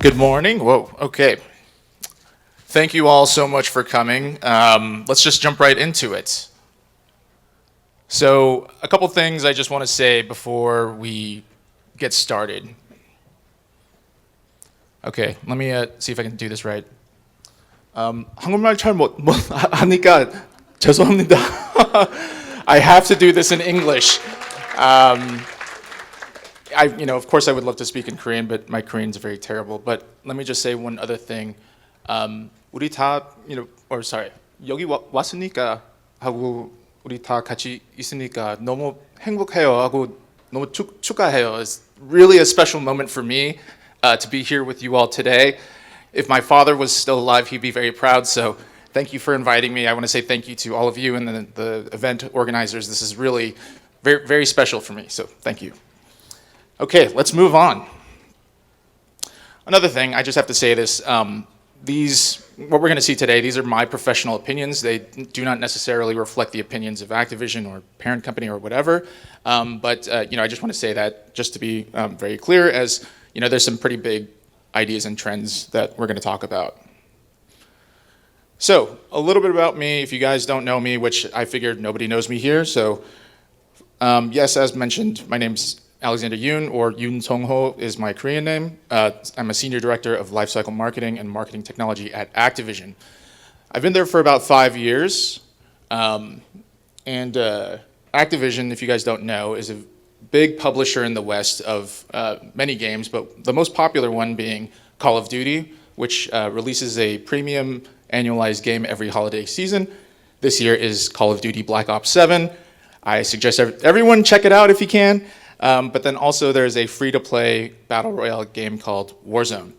Good morning. Whoa, okay. Thank you all so much for coming. Let's just jump right into it. So, a couple things I just want to say before we get started. Okay, let me see if I can do this right. 한국말 잘 못 하니까 죄송합니다. I have to do this in English. Of course I would love to speak in Korean, but my Korean is very terrible. But let me just say one other thing. 우리 다, 여기 왔으니까 하고 우리 다 같이 있으니까 너무 행복해요 하고 너무 축하해요. It's really a special moment for me to be here with you all today. If my father was still alive, he'd be very proud. So thank you for inviting me. I want to say thank you to all of you and the event organizers. This is really very, very special for me. So thank you. Okay, let's move on. Another thing, I just have to say this. What we're going to see today, these are my professional opinions. They do not necessarily reflect the opinions of Activision or parent company or whatever. But I just want to say that just to be very clear, as there's some pretty big ideas and trends that we're going to talk about. So, a little bit about me. If you guys don't know me, which I figured nobody knows me here. So, yes, as mentioned, my name's Alexander Yoon, or Yoon Song-ho is my Korean name. I'm a senior director of lifecycle marketing and marketing technology at Activision. I've been there for about 5 years. And Activision, if you guys don't know, is a big publisher in the West of many games, but the most popular one being Call of Duty, which releases a premium annualized game every holiday season. This year is Call of Duty Black Ops 7. I suggest everyone check it out if you can. But then also there's a free-to-play battle royale game called Warzone.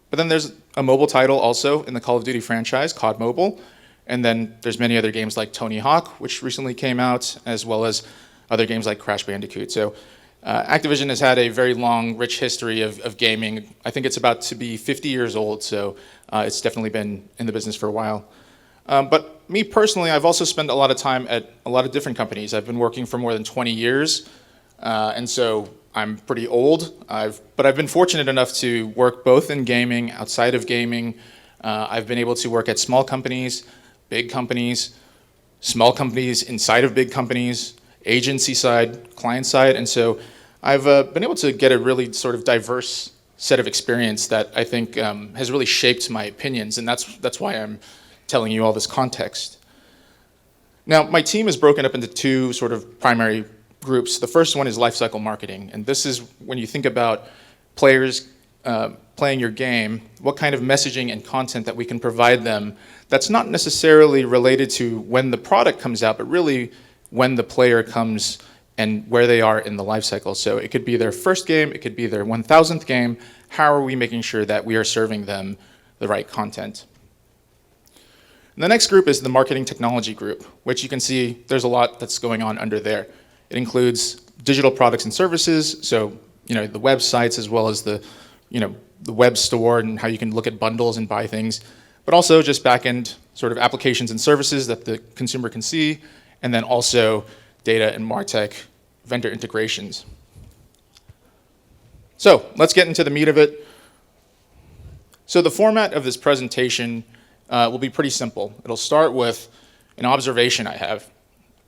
But then there's a mobile title also in the Call of Duty franchise, COD Mobile. And then there's many other games like Tony Hawk, which recently came out, as well as other games like Crash Bandicoot. So Activision has had a very long, rich history of gaming. I think it's about to be 50 years old, so it's definitely been in the business for a while. But me personally, I've also spent a lot of time at a lot of different companies. I've been working for more than 20 years. And so I'm pretty old, but I've been fortunate enough to work both in gaming, outside of gaming. I've been able to work at small companies, big companies, small companies inside of big companies, agency side, client side. And so I've been able to get a really sort of diverse set of experience that I think has really shaped my opinions. And that's why I'm telling you all this context. Now, my team is broken up into two sort of primary groups. The first one is lifecycle marketing, and this is when you think about players playing your game, what kind of messaging and content that we can provide them that's not necessarily related to when the product comes out, but really when the player comes and where they are in the lifecycle. So it could be their first game, it could be their 1000th game. How are we making sure that we are serving them the right content? And the next group is the marketing technology group, which you can see there's a lot that's going on under there. It includes digital products and services, so the websites as well as the web store and how you can look at bundles and buy things, but also just back-end sort of applications and services that the consumer can see, and then also data and MarTech vendor integrations. So let's get into the meat of it. So the format of this presentation will be pretty simple. It'll start with an observation I have.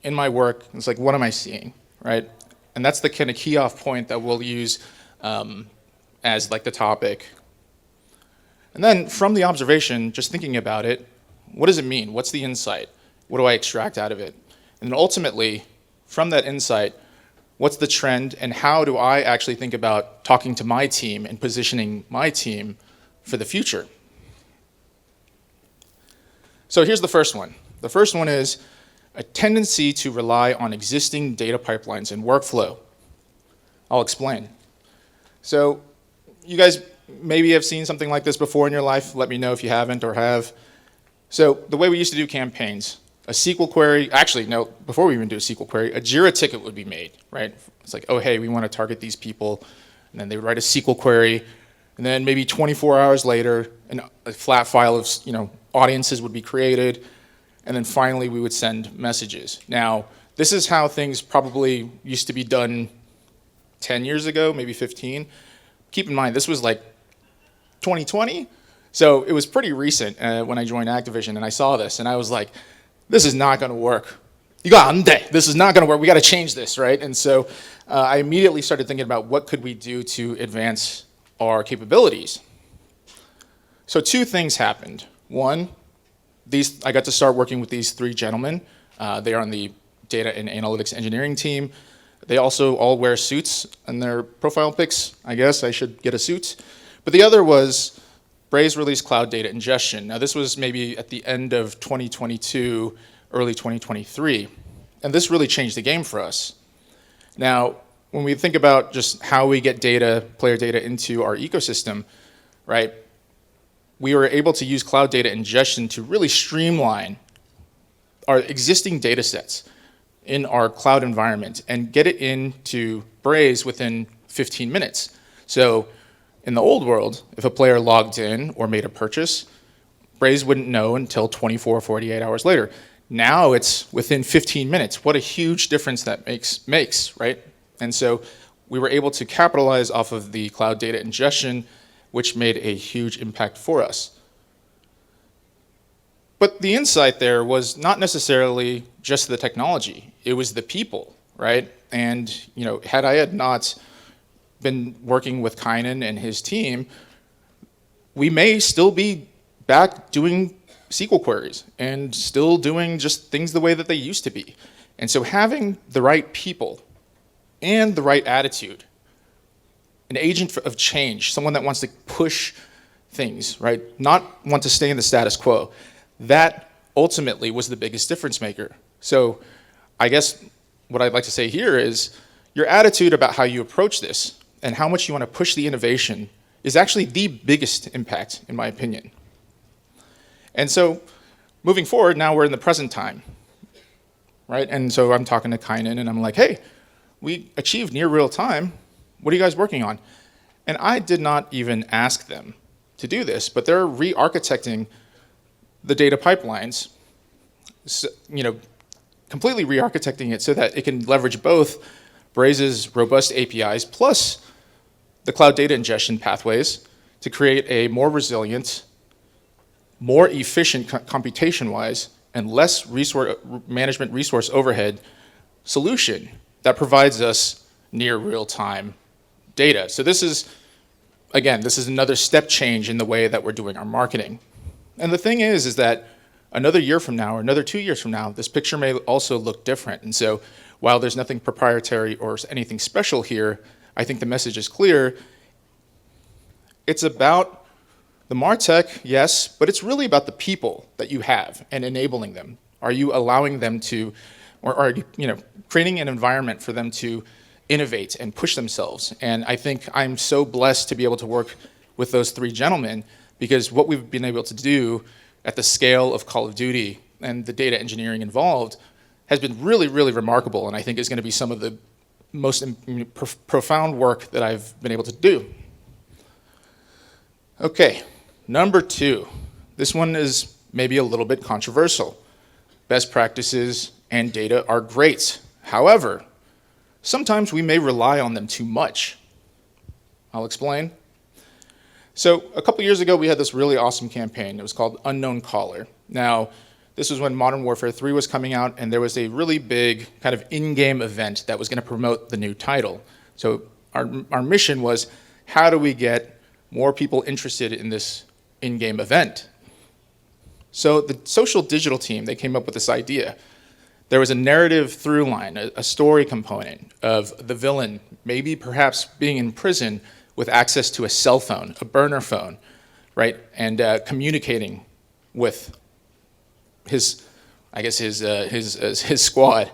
In my work, it's like, what am I seeing, right? And that's the kind of key off point that we'll use as like the topic. And then from the observation, just thinking about it, what does it mean? What's the insight? What do I extract out of it? And then ultimately, from that insight, what's the trend and how do I actually think about talking to my team and positioning my team for the future? So here's the first one. The first one is a tendency to rely on existing data pipelines and workflow. I'll explain. So you guys maybe have seen something like this before in your life. Let me know if you haven't or have. So the way we used to do campaigns, a SQL query, actually, no, before we even do a SQL query, a Jira ticket would be made, right? It's like, oh, hey, we want to target these people. And then they would write a SQL query. And then maybe 24 hours later, a flat file of audiences would be created. And then finally, we would send messages. Now, this is how things probably used to be done 10 years ago, maybe 15. Keep in mind, this was like 2020. So it was pretty recent when I joined Activision, and I saw this, and I was like, this is not going to work. This is not going to work. We got to change this, right? And so I immediately started thinking about what could we do to advance our capabilities. So two things happened. One, I got to start working with these three gentlemen. They are on the data and analytics engineering team. They also all wear suits in their profile pics. I guess I should get a suit. But the other was Braze released cloud data ingestion. Now this was maybe at the end of 2022, early 2023. And this really changed the game for us. Now, when we think about just how we get data, player data into our ecosystem, right? We were able to use cloud data ingestion to really streamline our existing data sets in our cloud environment and get it into Braze within 15 minutes. So in the old world, if a player logged in or made a purchase, Braze wouldn't know until 24 or 48 hours later. Now it's within 15 minutes. What a huge difference that makes, right? And so we were able to capitalize off of the cloud data ingestion, which made a huge impact for us. But the insight there was not necessarily just the technology. It was the people, right? And had I not been working with Kynan and his team, we may still be back doing SQL queries and still doing just things the way that they used to be. And so having the right people and the right attitude, an agent of change, someone that wants to push things, right? Not want to stay in the status quo. That ultimately was the biggest difference maker. So I guess what I'd like to say here is your attitude about how you approach this and how much you want to push the innovation is actually the biggest impact, in my opinion. And so moving forward, now we're in the present time, right? And so I'm talking to Kynan and I'm like, hey, we achieved near real time. What are you guys working on? And I did not even ask them to do this, but they're re-architecting the data pipelines, completely re-architecting it so that it can leverage both Braze's robust APIs plus the cloud data ingestion pathways to create a more resilient, more efficient computation-wise, and less management resource overhead solution that provides us near real-time data. So this is another step change in the way that we're doing our marketing. And the thing is that another year from now or another 2 years from now, this picture may also look different. And so while there's nothing proprietary or anything special here, I think the message is clear. It's about the MarTech, yes, but it's really about the people that you have and enabling them. Are you allowing them to, or are you creating an environment for them to innovate and push themselves? And I think I'm so blessed to be able to work with those three gentlemen, because what we've been able to do at the scale of Call of Duty and the data engineering involved has been really, really remarkable, and I think is going to be some of the most profound work that I've been able to do. Okay, number 2. This one is maybe a little bit controversial. Best practices and data are great. However, sometimes we may rely on them too much. I'll explain. So a couple years ago, we had this really awesome campaign. It was called Unknown Caller. Now, this was when Modern Warfare 3 was coming out, and there was a really big kind of in-game event that was going to promote the new title. So our mission was, how do we get more people interested in this in-game event? So the social digital team, they came up with this idea. There was a narrative through line, a story component of the villain maybe perhaps being in prison with access to a cell phone, a burner phone, right? And communicating with his squad.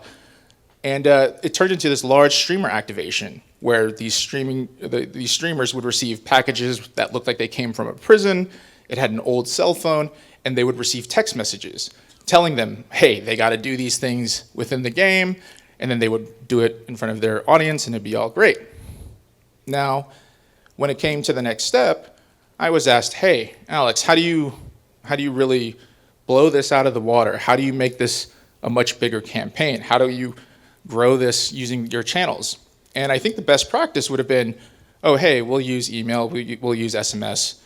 And it turned into this large streamer activation where these streamers would receive packages that looked like they came from a prison. It had an old cell phone, and they would receive text messages telling them, hey, they got to do these things within the game, and then they would do it in front of their audience, and it'd be all great. Now, when it came to the next step, I was asked, hey, Alex, how do you really blow this out of the water? How do you make this a much bigger campaign? How do you grow this using your channels? And I think the best practice would have been, oh, hey, we'll use email, we'll use SMS,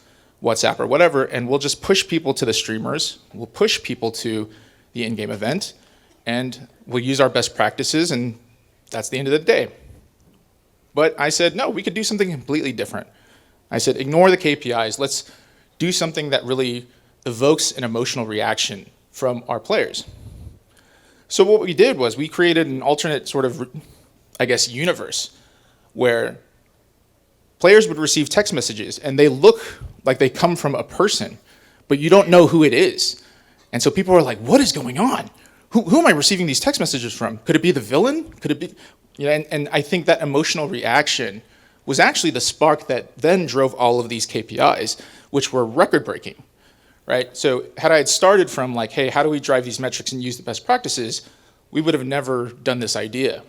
WhatsApp or whatever, and we'll just push people to the streamers, we'll push people to the in-game event, and we'll use our best practices, and that's the end of the day. But I said, no, we could do something completely different. I said, ignore the KPIs, let's do something that really evokes an emotional reaction from our players. So what we did was we created an alternate sort of, I guess, universe where players would receive text messages and they look like they come from a person, but you don't know who it is. And so people are like, what is going on? Who am I receiving these text messages from? Could it be the villain? Could it be, and I think that emotional reaction was actually the spark that then drove all of these KPIs, which were record-breaking, right? So had I had started from like, hey, how do we drive these metrics and use the best practices, we would have never done this idea.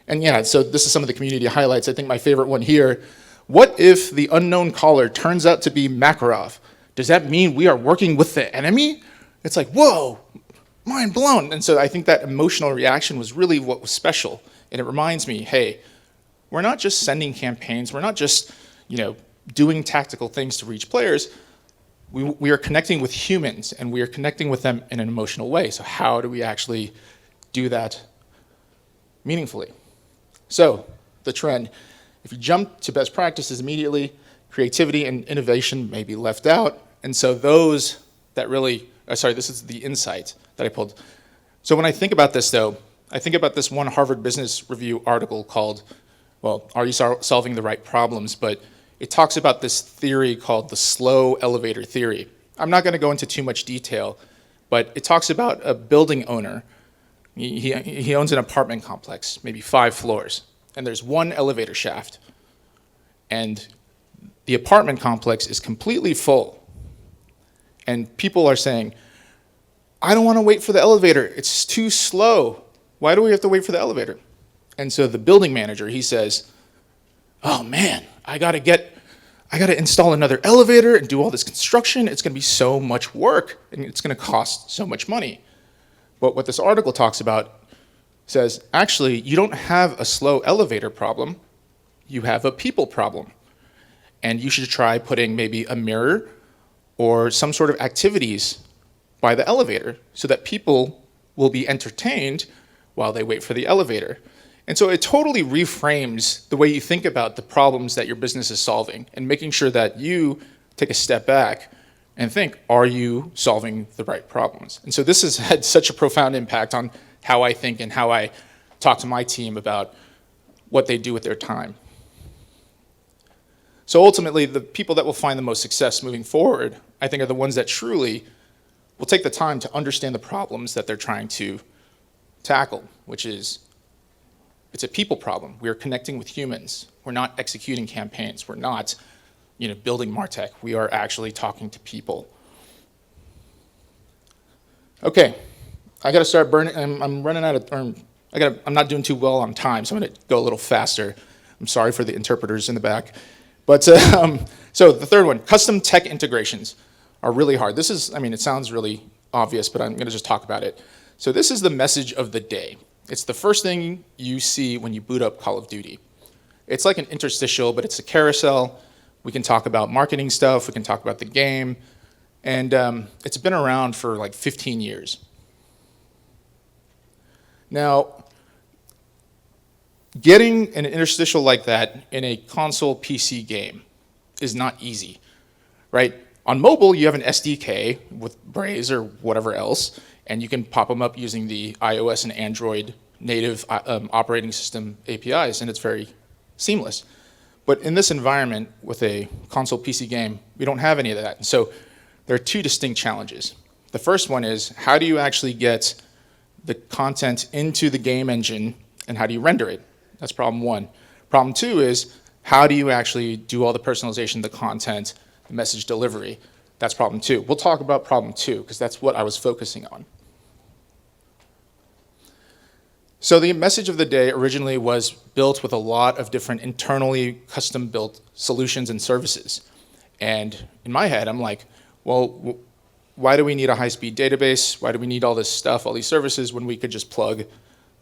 And yeah, so this is some of the community highlights. I think my favorite one here, what if the unknown caller turns out to be Makarov? Does that mean we are working with the enemy? It's like, whoa, mind blown. And so I think that emotional reaction was really what was special. And it reminds me, hey, we're not just sending campaigns, we're not just, doing tactical things to reach players. We are connecting with humans and we are connecting with them in an emotional way. So how do we actually do that meaningfully? So the trend, if you jump to best practices immediately, creativity and innovation may be left out. And so those that really, this is the insight that I pulled. So when I think about this though, I think about this one Harvard Business Review article called, are you solving the right problems? But it talks about this theory called the slow elevator theory. I'm not gonna go into too much detail, but it talks about a building owner. He owns an apartment complex, maybe 5 floors, and there's one elevator shaft. And the apartment complex is completely full. And people are saying, I don't wanna wait for the elevator, it's too slow. Why do we have to wait for the elevator? And so the building manager, he says, oh man, I gotta install another elevator and do all this construction. It's gonna be so much work and it's gonna cost so much money. But what this article talks about says, actually, you don't have a slow elevator problem, you have a people problem. And you should try putting maybe a mirror or some sort of activities by the elevator so that people will be entertained while they wait for the elevator. And so it totally reframes the way you think about the problems that your business is solving and making sure that you take a step back and think, are you solving the right problems? And so this has had such a profound impact on how I think and how I talk to my team about what they do with their time. So ultimately, the people that will find the most success moving forward, I think, are the ones that truly will take the time to understand the problems that they're trying to tackle, which is, it's a people problem. We are connecting with humans. We're not executing campaigns. We're not, building MarTech. We are actually talking to people. Okay, I got to start burning. I'm running out of. I'm not doing too well on time, so I'm going to go a little faster. I'm sorry for the interpreters in the back, but so the third one, custom tech integrations are really hard. This is, it sounds really obvious, but I'm going to just talk about it. So this is the message of the day. It's the first thing you see when you boot up Call of Duty. It's like an interstitial, but it's a carousel. We can talk about marketing stuff, we can talk about the game, and it's been around for like 15 years. Now, getting an interstitial like that in a console PC game is not easy, right? On mobile, you have an SDK with Braze or whatever else, and you can pop them up using the iOS and Android native operating system APIs, and it's very seamless. But in this environment with a console PC game, we don't have any of that. And so there are 2 distinct challenges. The first one is, how do you actually get the content into the game engine, and how do you render it? That's problem 1. Problem 2 is, how do you actually do all the personalization of the content, the message delivery? That's problem 2. We'll talk about problem 2, because that's what I was focusing on. So the message of the day originally was built with a lot of different internally custom-built solutions and services. And in my head, I'm like, well, why do we need a high-speed database? Why do we need all this stuff, all these services, when we could just plug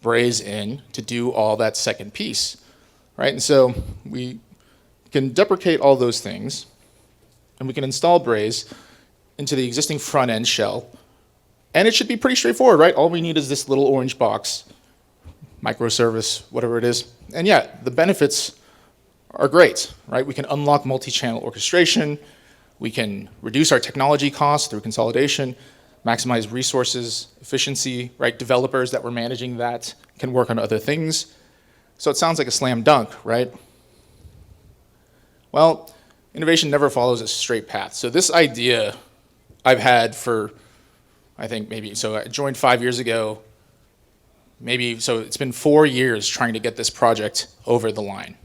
Braze in to do all that second piece, right? And so we We can deprecate all those things, and we can install Braze into the existing front-end shell. And it should be pretty straightforward, right? All we need is this little orange box, microservice, whatever it is. And yeah, the benefits are great, right? We can unlock multi-channel orchestration. We can reduce our technology costs through consolidation, maximize resources, efficiency, right? Developers that were managing that can work on other things. So it sounds like a slam dunk, right? Well, innovation never follows a straight path. So this idea I've had for, I think maybe, so I joined 5 years ago, so it's been 4 years trying to get this project over the line.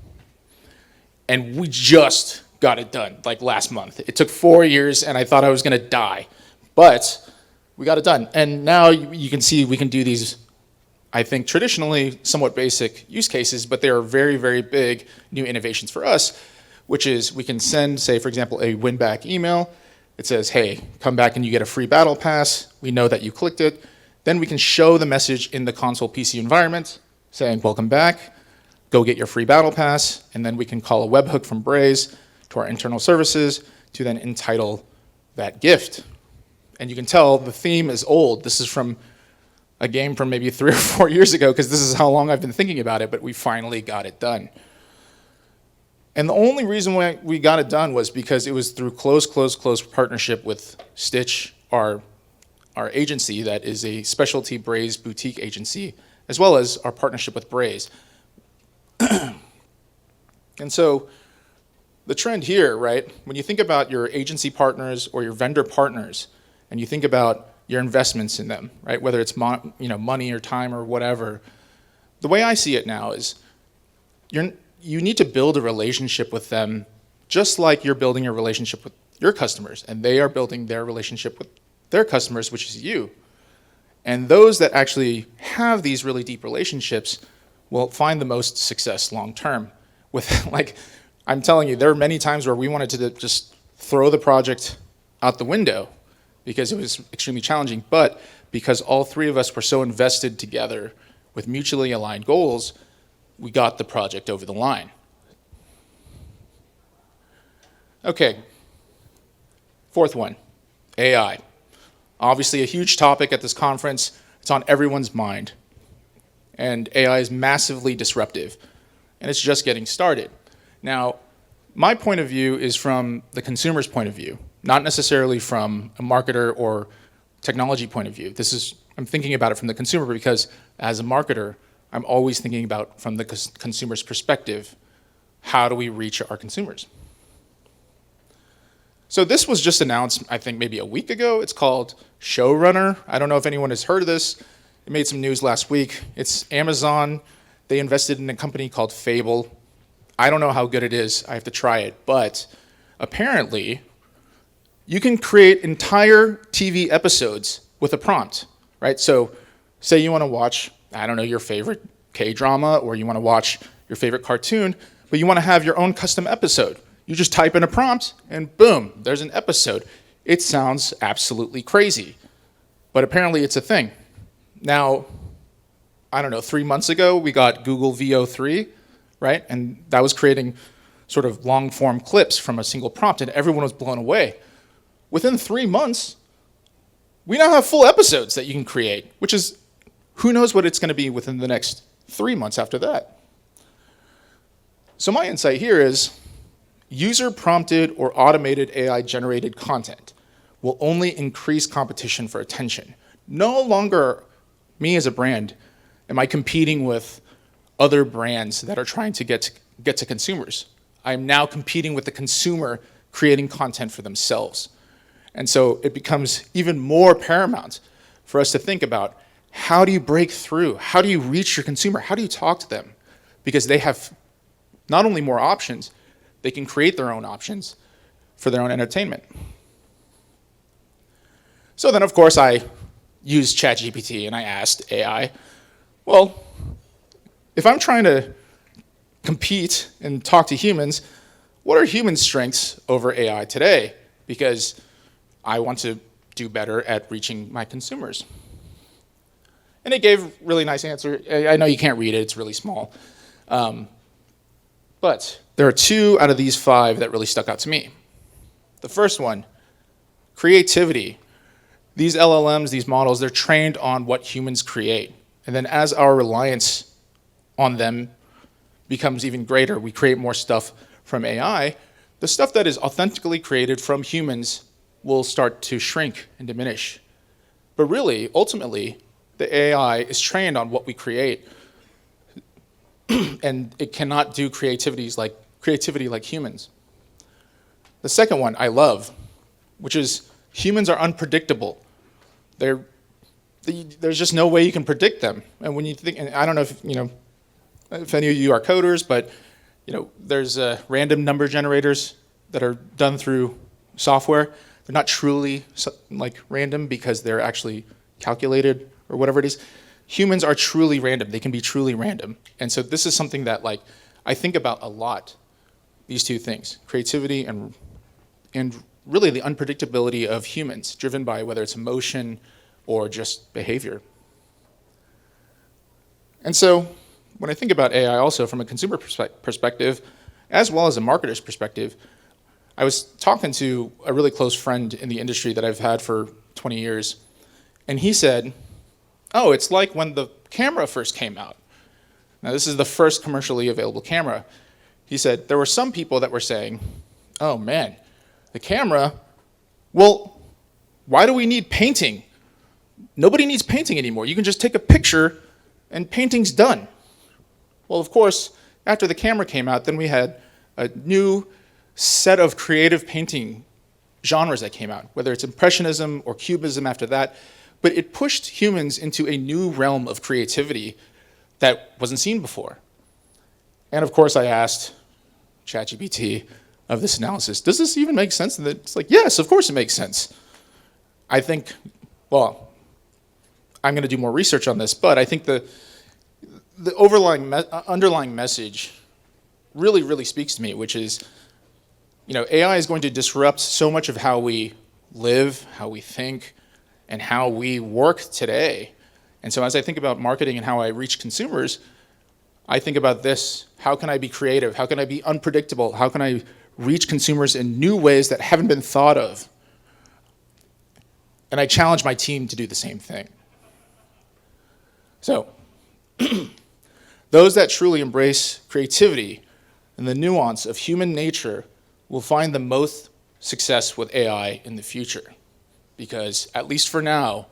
And we just got it done, like last month. It took 4 years and I thought I was gonna die, but we got it done. And now you can see we can do these, I think traditionally somewhat basic use cases, but they are very, very big new innovations for us, which is we can send, say for example, a win back email. It says, hey, come back and you get a free battle pass. We know that you clicked it. Then we can show the message in the console PC environment saying, welcome back, go get your free battle pass. And then we can call a webhook from Braze to our internal services to then entitle that gift. And you can tell the theme is old. This is from a game from maybe 3 or 4 years ago, because this is how long I've been thinking about it, but we finally got it done. And the only reason why we got it done was because it was through close partnership with Stitch, our agency that is a specialty Braze boutique agency, as well as our partnership with Braze. And so the trend here, right, when you think about your agency partners or your vendor partners, and you think about your investments in them, right, whether it's money or time or whatever, the way I see it now is you need to build a relationship with them just like you're building a relationship with your customers, and they are building their relationship with their customers, which is you. And those that actually have these really deep relationships will find the most success long term. With, like, I'm telling you, there are many times where we wanted to just throw the project out the window because it was extremely challenging, but because all three of us were so invested together with mutually aligned goals, we got the project over the line. Okay, fourth one, AI. Obviously a huge topic at this conference. It's on everyone's mind. And AI is massively disruptive, and it's just getting started. Now, my point of view is from the consumer's point of view, not necessarily from a marketer or technology point of view. I'm thinking about it from the consumer because as a marketer, I'm always thinking about from the consumer's perspective, how do we reach our consumers? So this was just announced, I think maybe a week ago. It's called Showrunner. I don't know if anyone has heard of this. It made some news last week. It's Amazon. They invested in a company called Fable. I don't know how good it is. I have to try it. But apparently, you can create entire TV episodes with a prompt, right? So say you want to watch, I don't know, your favorite K-drama, or you want to watch your favorite cartoon, but you want to have your own custom episode. You just type in a prompt, and boom, there's an episode. It sounds absolutely crazy, but apparently it's a thing. Now, I don't know, 3 months ago, we got Google VO3, right? And that was creating sort of long-form clips from a single prompt, and everyone was blown away. Within 3 months, we now have full episodes that you can create, which is, who knows what it's going to be within the next 3 months after that. So my insight here is, user-prompted or automated AI-generated content will only increase competition for attention. No longer, me as a brand, am I competing with other brands that are trying to get to consumers. I'm now competing with the consumer creating content for themselves. And so it becomes even more paramount for us to think about, how do you break through? How do you reach your consumer? How do you talk to them? Because they have not only more options, they can create their own options for their own entertainment. So then, of course, I used ChatGPT and I asked AI, well, if I'm trying to compete and talk to humans, what are human strengths over AI today? Because I want to do better at reaching my consumers. And it gave a really nice answer. I know you can't read it, it's really small. But There are 2 out of these 5 that really stuck out to me. The first one, creativity. These LLMs, these models, they're trained on what humans create. And then as our reliance on them becomes even greater, we create more stuff from AI, the stuff that is authentically created from humans will start to shrink and diminish. But really, ultimately, the AI is trained on what we create, and it cannot do creativity like humans. The second one I love, which is humans are unpredictable. There's just no way you can predict them. And when you think, and I don't know if any of you are coders, but there's random number generators that are done through software. They're not truly like random because they're actually calculated or whatever it is. Humans are truly random. They can be truly random. And so this is something that I think about a lot, these 2 things, creativity and really the unpredictability of humans, driven by whether it's emotion or just behavior. And so when I think about AI also from a consumer perspective, as well as a marketer's perspective, I was talking to a really close friend in the industry that I've had for 20 years, and he said, oh, it's like when the camera first came out. Now, this is the first commercially available camera. He said, there were some people that were saying, oh man, the camera, well, why do we need painting? Nobody needs painting anymore. You can just take a picture and painting's done. Well, of course, after the camera came out, then we had a new set of creative painting genres that came out, whether it's Impressionism or Cubism after that, but it pushed humans into a new realm of creativity that wasn't seen before. And of course, I asked ChatGPT of this analysis, does this even make sense? And it's like, yes, of course it makes sense. I think, well, I'm going to do more research on this, but I think the underlying message really, really speaks to me, which is, AI is going to disrupt so much of how we live, how we think, and how we work today. And so as I think about marketing and how I reach consumers, I think about this. How can I be creative? How can I be unpredictable? How can I reach consumers in new ways that haven't been thought of? And I challenge my team to do the same thing. So, those that truly embrace creativity and the nuance of human nature will find the most success with AI in the future. Because, at least for now,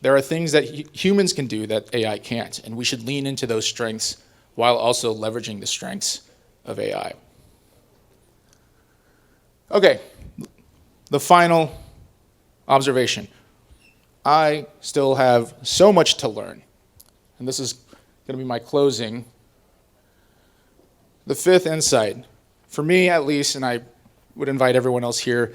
there are things that humans can do that AI can't, and we should lean into those strengths while also leveraging the strengths of AI. Okay, the final observation. I still have so much to learn, and this is going to be my closing. The 5th insight, for me at least, and I would invite everyone else here,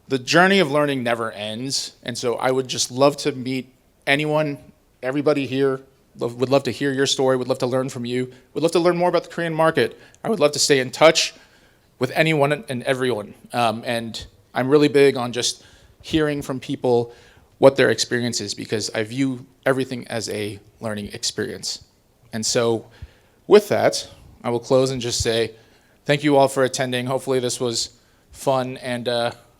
the journey of learning never ends, and so I would just love to meet anyone, everybody here, would love to hear your story, would love to learn from you, would love to learn more about the Korean market. I would love to stay in touch with anyone and everyone, and I'm really big on just hearing from people what their experience is, because I view everything as a learning experience. And so with that, I will close and just say thank you all for attending. Hopefully this was fun, and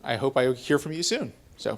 I hope I hear from you soon. So.